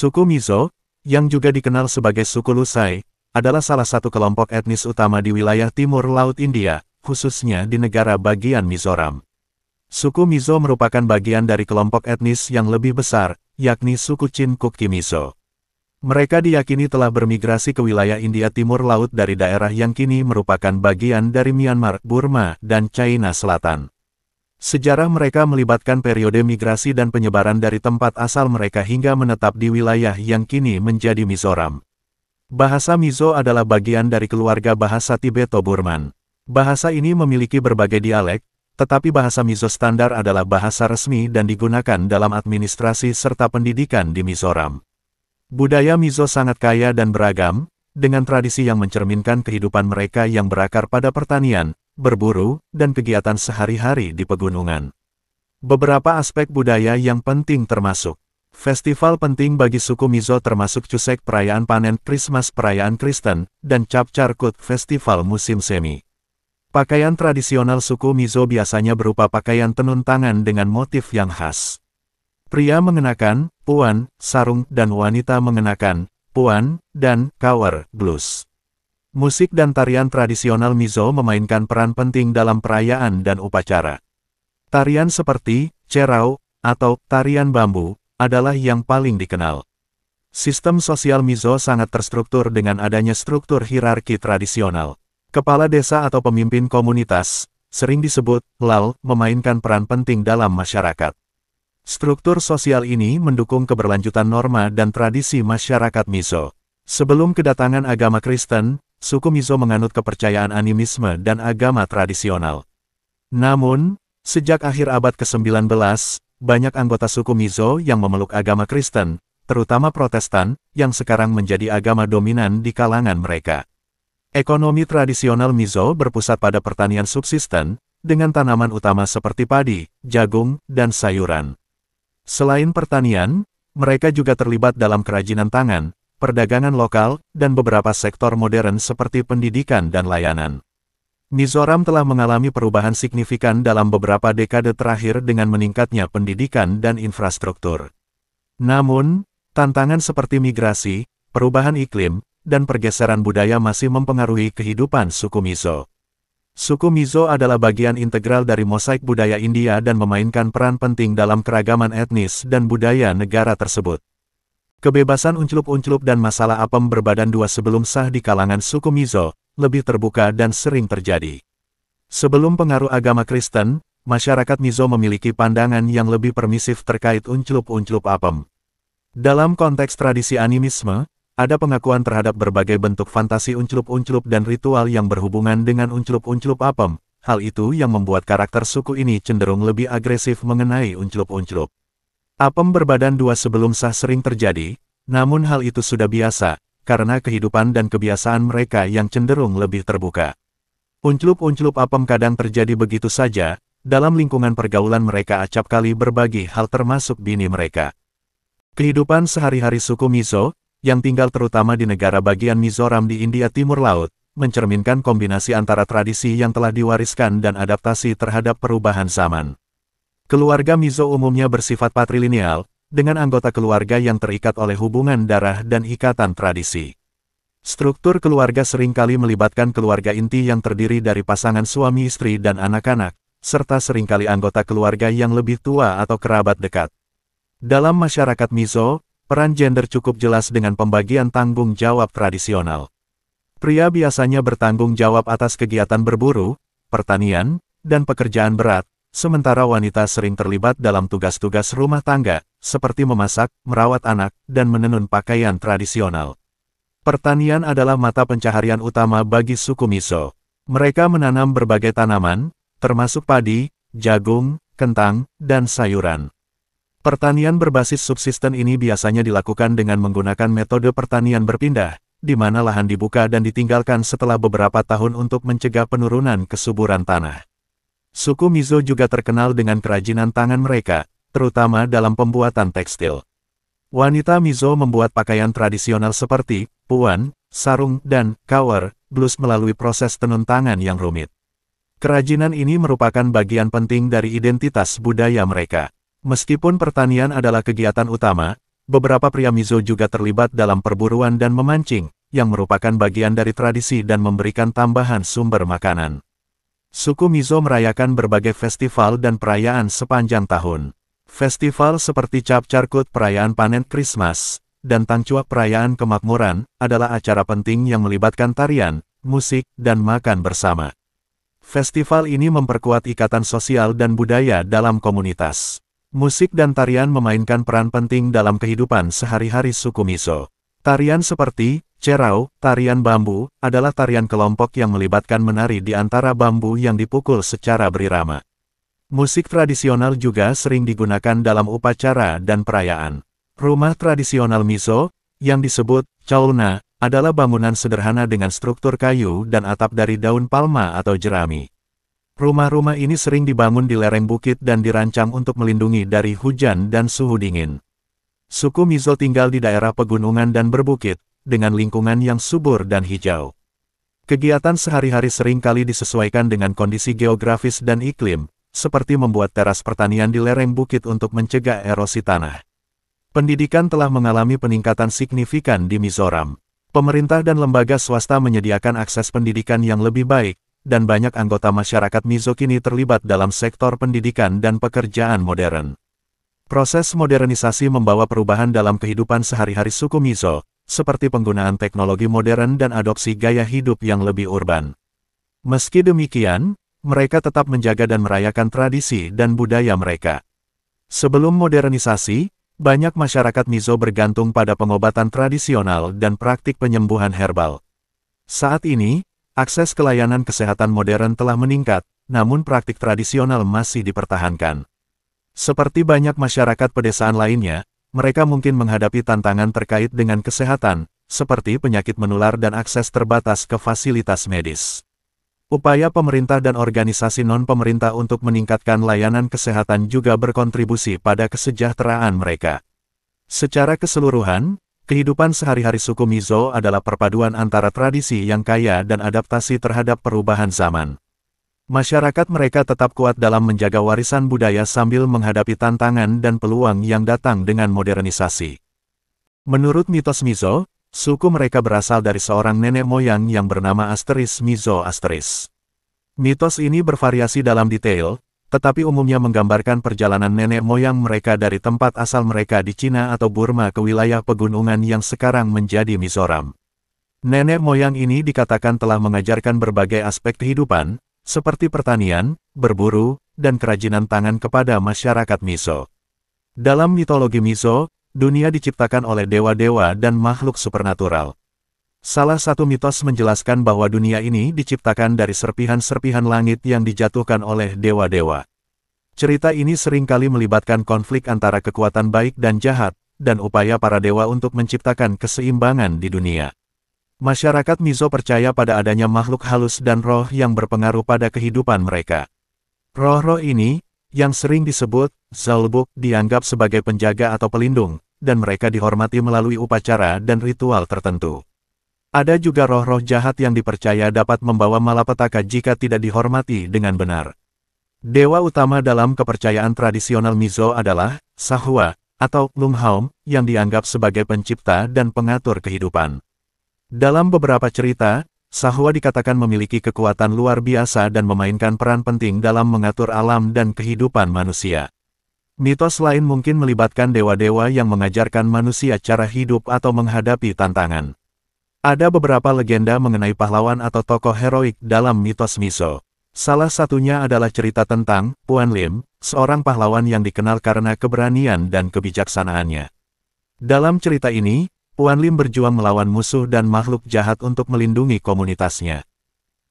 Suku Mizo, yang juga dikenal sebagai suku Lusai, adalah salah satu kelompok etnis utama di wilayah timur Laut India, khususnya di negara bagian Mizoram. Suku Mizo merupakan bagian dari kelompok etnis yang lebih besar, yakni suku Chin-Kukki Mizo. Mereka diyakini telah bermigrasi ke wilayah India Timur Laut dari daerah yang kini merupakan bagian dari Myanmar, Burma, dan China Selatan. Sejarah mereka melibatkan periode migrasi dan penyebaran dari tempat asal mereka hingga menetap di wilayah yang kini menjadi Mizoram. Bahasa Mizo adalah bagian dari keluarga bahasa Tibeto-Burman. Bahasa ini memiliki berbagai dialek, tetapi bahasa Mizo standar adalah bahasa resmi dan digunakan dalam administrasi serta pendidikan di Mizoram. Budaya Mizo sangat kaya dan beragam, dengan tradisi yang mencerminkan kehidupan mereka yang berakar pada pertanian, berburu, dan kegiatan sehari-hari di pegunungan. Beberapa aspek budaya yang penting termasuk festival penting bagi suku Mizo termasuk Chuseok perayaan panen, Christmas perayaan Kristen, dan Chap Charkut festival musim semi. Pakaian tradisional suku Mizo biasanya berupa pakaian tenun tangan dengan motif yang khas. Pria mengenakan puan, sarung, dan wanita mengenakan puan dan kawer, blus. Musik dan tarian tradisional Mizo memainkan peran penting dalam perayaan dan upacara. Tarian seperti cerau atau tarian bambu adalah yang paling dikenal. Sistem sosial Mizo sangat terstruktur dengan adanya struktur hierarki tradisional. Kepala desa atau pemimpin komunitas, sering disebut lal, memainkan peran penting dalam masyarakat. Struktur sosial ini mendukung keberlanjutan norma dan tradisi masyarakat Mizo. Sebelum kedatangan agama Kristen, suku Mizo menganut kepercayaan animisme dan agama tradisional. Namun, sejak akhir abad ke-19, banyak anggota suku Mizo yang memeluk agama Kristen, terutama Protestan, yang sekarang menjadi agama dominan di kalangan mereka. Ekonomi tradisional Mizo berpusat pada pertanian subsisten, dengan tanaman utama seperti padi, jagung, dan sayuran. Selain pertanian, mereka juga terlibat dalam kerajinan tangan, perdagangan lokal, dan beberapa sektor modern seperti pendidikan dan layanan. Mizoram telah mengalami perubahan signifikan dalam beberapa dekade terakhir dengan meningkatnya pendidikan dan infrastruktur. Namun, tantangan seperti migrasi, perubahan iklim, dan pergeseran budaya masih mempengaruhi kehidupan suku Mizo. Suku Mizo adalah bagian integral dari mosaik budaya India dan memainkan peran penting dalam keragaman etnis dan budaya negara tersebut. Kebebasan unclup-unclup dan masalah apem berbadan dua sebelum sah di kalangan suku Mizo, lebih terbuka dan sering terjadi. Sebelum pengaruh agama Kristen, masyarakat Mizo memiliki pandangan yang lebih permisif terkait unclup-unclup apem. Dalam konteks tradisi animisme, ada pengakuan terhadap berbagai bentuk fantasi unclup-unclup dan ritual yang berhubungan dengan unclup-unclup apem. Hal itu yang membuat karakter suku ini cenderung lebih agresif mengenai unclup-unclup. Apem berbadan dua sebelum sah sering terjadi, namun hal itu sudah biasa, karena kehidupan dan kebiasaan mereka yang cenderung lebih terbuka. Unclup-unclup apem kadang terjadi begitu saja, dalam lingkungan pergaulan mereka acap kali berbagi hal termasuk bini mereka. Kehidupan sehari-hari suku Mizo, yang tinggal terutama di negara bagian Mizoram di India Timur Laut, mencerminkan kombinasi antara tradisi yang telah diwariskan dan adaptasi terhadap perubahan zaman. Keluarga Mizo umumnya bersifat patrilineal, dengan anggota keluarga yang terikat oleh hubungan darah dan ikatan tradisi. Struktur keluarga seringkali melibatkan keluarga inti yang terdiri dari pasangan suami istri dan anak-anak, serta seringkali anggota keluarga yang lebih tua atau kerabat dekat. Dalam masyarakat Mizo, peran gender cukup jelas dengan pembagian tanggung jawab tradisional. Pria biasanya bertanggung jawab atas kegiatan berburu, pertanian, dan pekerjaan berat, sementara wanita sering terlibat dalam tugas-tugas rumah tangga, seperti memasak, merawat anak, dan menenun pakaian tradisional. Pertanian adalah mata pencaharian utama bagi suku Mizo. Mereka menanam berbagai tanaman, termasuk padi, jagung, kentang, dan sayuran. Pertanian berbasis subsisten ini biasanya dilakukan dengan menggunakan metode pertanian berpindah, di mana lahan dibuka dan ditinggalkan setelah beberapa tahun untuk mencegah penurunan kesuburan tanah. Suku Mizo juga terkenal dengan kerajinan tangan mereka, terutama dalam pembuatan tekstil. Wanita Mizo membuat pakaian tradisional seperti puan, sarung, dan kawer, blus melalui proses tenun tangan yang rumit. Kerajinan ini merupakan bagian penting dari identitas budaya mereka. Meskipun pertanian adalah kegiatan utama, beberapa pria Mizo juga terlibat dalam perburuan dan memancing, yang merupakan bagian dari tradisi dan memberikan tambahan sumber makanan. Suku Mizo merayakan berbagai festival dan perayaan sepanjang tahun. Festival seperti Cap Charkut perayaan panen Krismas, dan Tangcuak perayaan kemakmuran, adalah acara penting yang melibatkan tarian, musik, dan makan bersama. Festival ini memperkuat ikatan sosial dan budaya dalam komunitas. Musik dan tarian memainkan peran penting dalam kehidupan sehari-hari suku Mizo. Tarian seperti cerau, tarian bambu, adalah tarian kelompok yang melibatkan menari di antara bambu yang dipukul secara berirama. Musik tradisional juga sering digunakan dalam upacara dan perayaan. Rumah tradisional Mizo, yang disebut chaulna, adalah bangunan sederhana dengan struktur kayu dan atap dari daun palma atau jerami. Rumah-rumah ini sering dibangun di lereng bukit dan dirancang untuk melindungi dari hujan dan suhu dingin. Suku Mizo tinggal di daerah pegunungan dan berbukit, dengan lingkungan yang subur dan hijau. Kegiatan sehari-hari seringkali disesuaikan dengan kondisi geografis dan iklim, seperti membuat teras pertanian di lereng bukit untuk mencegah erosi tanah. Pendidikan telah mengalami peningkatan signifikan di Mizoram. Pemerintah dan lembaga swasta menyediakan akses pendidikan yang lebih baik, dan banyak anggota masyarakat Mizo kini terlibat dalam sektor pendidikan dan pekerjaan modern. Proses modernisasi membawa perubahan dalam kehidupan sehari-hari suku Mizo, seperti penggunaan teknologi modern dan adopsi gaya hidup yang lebih urban. Meski demikian, mereka tetap menjaga dan merayakan tradisi dan budaya mereka. Sebelum modernisasi, banyak masyarakat Mizo bergantung pada pengobatan tradisional dan praktik penyembuhan herbal. Saat ini, akses ke layanan kesehatan modern telah meningkat, namun praktik tradisional masih dipertahankan. Seperti banyak masyarakat pedesaan lainnya, mereka mungkin menghadapi tantangan terkait dengan kesehatan, seperti penyakit menular dan akses terbatas ke fasilitas medis. Upaya pemerintah dan organisasi non-pemerintah untuk meningkatkan layanan kesehatan juga berkontribusi pada kesejahteraan mereka. Secara keseluruhan, kehidupan sehari-hari suku Mizo adalah perpaduan antara tradisi yang kaya dan adaptasi terhadap perubahan zaman. Masyarakat mereka tetap kuat dalam menjaga warisan budaya sambil menghadapi tantangan dan peluang yang datang dengan modernisasi. Menurut mitos Mizo, suku mereka berasal dari seorang nenek moyang yang bernama Asteris Mizo Asteris. Mitos ini bervariasi dalam detail, tetapi umumnya menggambarkan perjalanan nenek moyang mereka dari tempat asal mereka di Cina atau Burma ke wilayah pegunungan yang sekarang menjadi Mizoram. Nenek moyang ini dikatakan telah mengajarkan berbagai aspek kehidupan, seperti pertanian, berburu, dan kerajinan tangan kepada masyarakat Mizo. Dalam mitologi Mizo, dunia diciptakan oleh dewa-dewa dan makhluk supernatural. Salah satu mitos menjelaskan bahwa dunia ini diciptakan dari serpihan-serpihan langit yang dijatuhkan oleh dewa-dewa. Cerita ini seringkali melibatkan konflik antara kekuatan baik dan jahat, dan upaya para dewa untuk menciptakan keseimbangan di dunia. Masyarakat Mizo percaya pada adanya makhluk halus dan roh yang berpengaruh pada kehidupan mereka. Roh-roh ini, yang sering disebut Zalbuk, dianggap sebagai penjaga atau pelindung, dan mereka dihormati melalui upacara dan ritual tertentu. Ada juga roh-roh jahat yang dipercaya dapat membawa malapetaka jika tidak dihormati dengan benar. Dewa utama dalam kepercayaan tradisional Mizo adalah Sahwa, atau Lumhaum, yang dianggap sebagai pencipta dan pengatur kehidupan. Dalam beberapa cerita, Sahwa dikatakan memiliki kekuatan luar biasa dan memainkan peran penting dalam mengatur alam dan kehidupan manusia. Mitos lain mungkin melibatkan dewa-dewa yang mengajarkan manusia cara hidup atau menghadapi tantangan. Ada beberapa legenda mengenai pahlawan atau tokoh heroik dalam mitos Mizo. Salah satunya adalah cerita tentang Puan Lim, seorang pahlawan yang dikenal karena keberanian dan kebijaksanaannya. Dalam cerita ini, Puan Lim berjuang melawan musuh dan makhluk jahat untuk melindungi komunitasnya.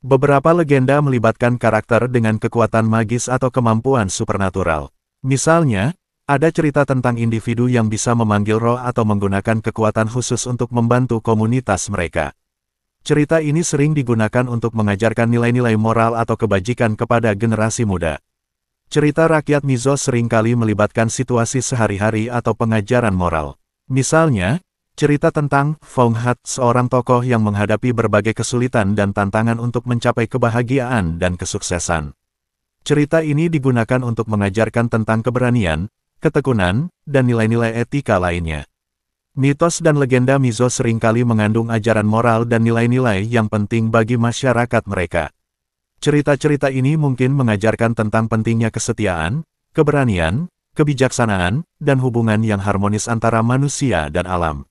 Beberapa legenda melibatkan karakter dengan kekuatan magis atau kemampuan supernatural. Misalnya, ada cerita tentang individu yang bisa memanggil roh atau menggunakan kekuatan khusus untuk membantu komunitas mereka. Cerita ini sering digunakan untuk mengajarkan nilai-nilai moral atau kebajikan kepada generasi muda. Cerita rakyat Mizo seringkali melibatkan situasi sehari-hari atau pengajaran moral. Misalnya, cerita tentang Phong Hat, seorang tokoh yang menghadapi berbagai kesulitan dan tantangan untuk mencapai kebahagiaan dan kesuksesan. Cerita ini digunakan untuk mengajarkan tentang keberanian, ketekunan, dan nilai-nilai etika lainnya. Mitos dan legenda Mizo seringkali mengandung ajaran moral dan nilai-nilai yang penting bagi masyarakat mereka. Cerita-cerita ini mungkin mengajarkan tentang pentingnya kesetiaan, keberanian, kebijaksanaan, dan hubungan yang harmonis antara manusia dan alam.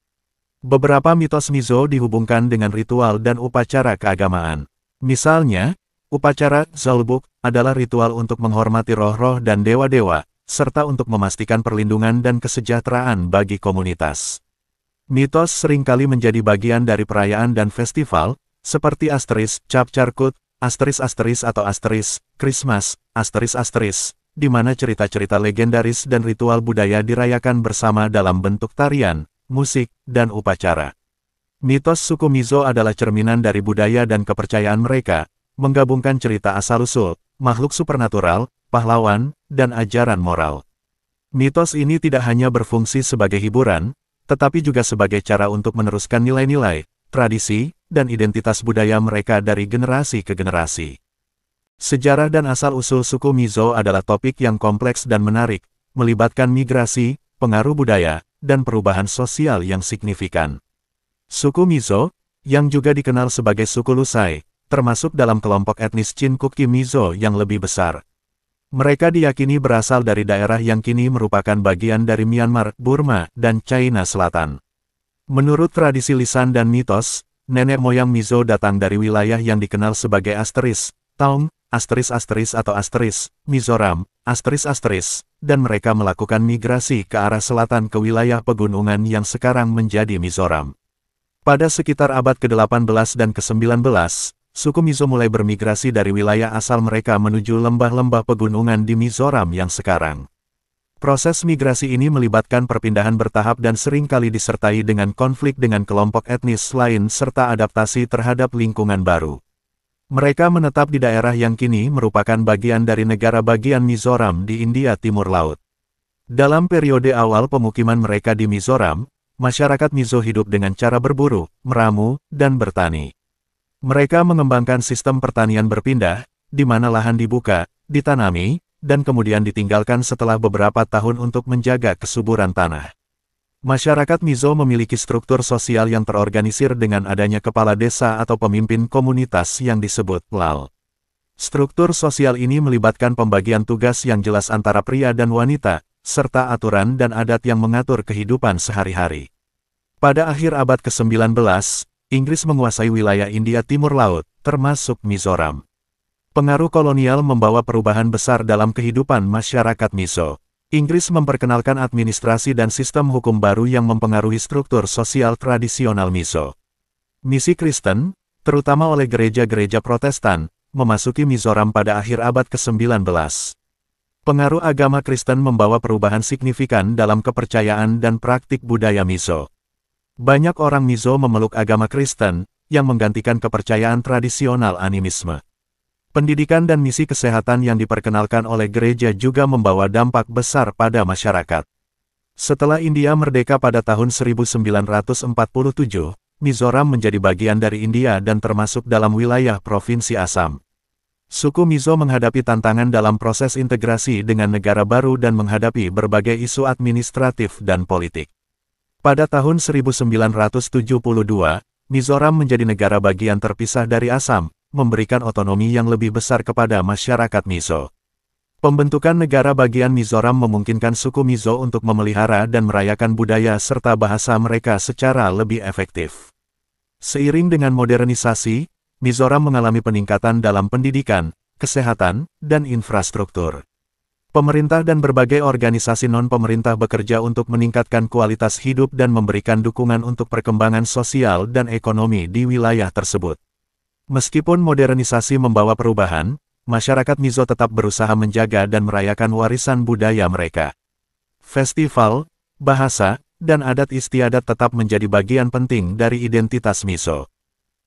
Beberapa mitos Mizo dihubungkan dengan ritual dan upacara keagamaan. Misalnya, upacara Zalbuk adalah ritual untuk menghormati roh-roh dan dewa-dewa, serta untuk memastikan perlindungan dan kesejahteraan bagi komunitas. Mitos seringkali menjadi bagian dari perayaan dan festival, seperti Asteris, Cap Charkut, Asteris atau Asteris, Christmas, Asteris, di mana cerita-cerita legendaris dan ritual budaya dirayakan bersama dalam bentuk tarian, musik, dan upacara. Mitos suku Mizo adalah cerminan dari budaya dan kepercayaan mereka, menggabungkan cerita asal-usul, makhluk supernatural, pahlawan, dan ajaran moral. Mitos ini tidak hanya berfungsi sebagai hiburan, tetapi juga sebagai cara untuk meneruskan nilai-nilai, tradisi, dan identitas budaya mereka dari generasi ke generasi. Sejarah dan asal-usul suku Mizo adalah topik yang kompleks dan menarik, melibatkan migrasi, pengaruh budaya, dan perubahan sosial yang signifikan. Suku Mizo, yang juga dikenal sebagai suku Lusai, termasuk dalam kelompok etnis Chinkuki Mizo yang lebih besar. Mereka diyakini berasal dari daerah yang kini merupakan bagian dari Myanmar, Burma, dan China Selatan. Menurut tradisi lisan dan mitos, nenek moyang Mizo datang dari wilayah yang dikenal sebagai Asteris, Taung, Asteris atau Asteris, Mizoram, Asteris, dan mereka melakukan migrasi ke arah selatan ke wilayah pegunungan yang sekarang menjadi Mizoram. Pada sekitar abad ke-18 dan ke-19, suku Mizo mulai bermigrasi dari wilayah asal mereka menuju lembah-lembah pegunungan di Mizoram yang sekarang. Proses migrasi ini melibatkan perpindahan bertahap dan seringkali disertai dengan konflik dengan kelompok etnis lain serta adaptasi terhadap lingkungan baru. Mereka menetap di daerah yang kini merupakan bagian dari negara bagian Mizoram di India Timur Laut. Dalam periode awal pemukiman mereka di Mizoram, masyarakat Mizo hidup dengan cara berburu, meramu, dan bertani. Mereka mengembangkan sistem pertanian berpindah, di mana lahan dibuka, ditanami, dan kemudian ditinggalkan setelah beberapa tahun untuk menjaga kesuburan tanah. Masyarakat Mizo memiliki struktur sosial yang terorganisir dengan adanya kepala desa atau pemimpin komunitas yang disebut lal. Struktur sosial ini melibatkan pembagian tugas yang jelas antara pria dan wanita, serta aturan dan adat yang mengatur kehidupan sehari-hari. Pada akhir abad ke-19, Inggris menguasai wilayah India Timur Laut, termasuk Mizoram. Pengaruh kolonial membawa perubahan besar dalam kehidupan masyarakat Mizo. Inggris memperkenalkan administrasi dan sistem hukum baru yang mempengaruhi struktur sosial tradisional Mizo. Misi Kristen, terutama oleh gereja-gereja Protestan, memasuki Mizoram pada akhir abad ke-19. Pengaruh agama Kristen membawa perubahan signifikan dalam kepercayaan dan praktik budaya Mizo. Banyak orang Mizo memeluk agama Kristen, yang menggantikan kepercayaan tradisional animisme. Pendidikan dan misi kesehatan yang diperkenalkan oleh gereja juga membawa dampak besar pada masyarakat. Setelah India merdeka pada tahun 1947, Mizoram menjadi bagian dari India dan termasuk dalam wilayah Provinsi Assam. Suku Mizo menghadapi tantangan dalam proses integrasi dengan negara baru dan menghadapi berbagai isu administratif dan politik. Pada tahun 1972, Mizoram menjadi negara bagian terpisah dari Assam, memberikan otonomi yang lebih besar kepada masyarakat Mizo. Pembentukan negara bagian Mizoram memungkinkan suku Mizo untuk memelihara dan merayakan budaya serta bahasa mereka secara lebih efektif. Seiring dengan modernisasi, Mizoram mengalami peningkatan dalam pendidikan, kesehatan, dan infrastruktur. Pemerintah dan berbagai organisasi non-pemerintah bekerja untuk meningkatkan kualitas hidup dan memberikan dukungan untuk perkembangan sosial dan ekonomi di wilayah tersebut. Meskipun modernisasi membawa perubahan, masyarakat Mizo tetap berusaha menjaga dan merayakan warisan budaya mereka. Festival, bahasa, dan adat istiadat tetap menjadi bagian penting dari identitas Mizo.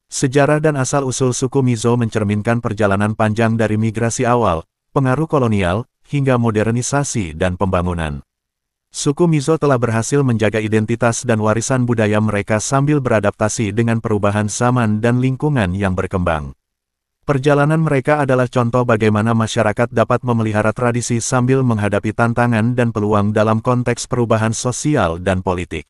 Sejarah dan asal-usul suku Mizo mencerminkan perjalanan panjang dari migrasi awal, pengaruh kolonial, hingga modernisasi dan pembangunan. Suku Mizo telah berhasil menjaga identitas dan warisan budaya mereka sambil beradaptasi dengan perubahan zaman dan lingkungan yang berkembang. Perjalanan mereka adalah contoh bagaimana masyarakat dapat memelihara tradisi sambil menghadapi tantangan dan peluang dalam konteks perubahan sosial dan politik.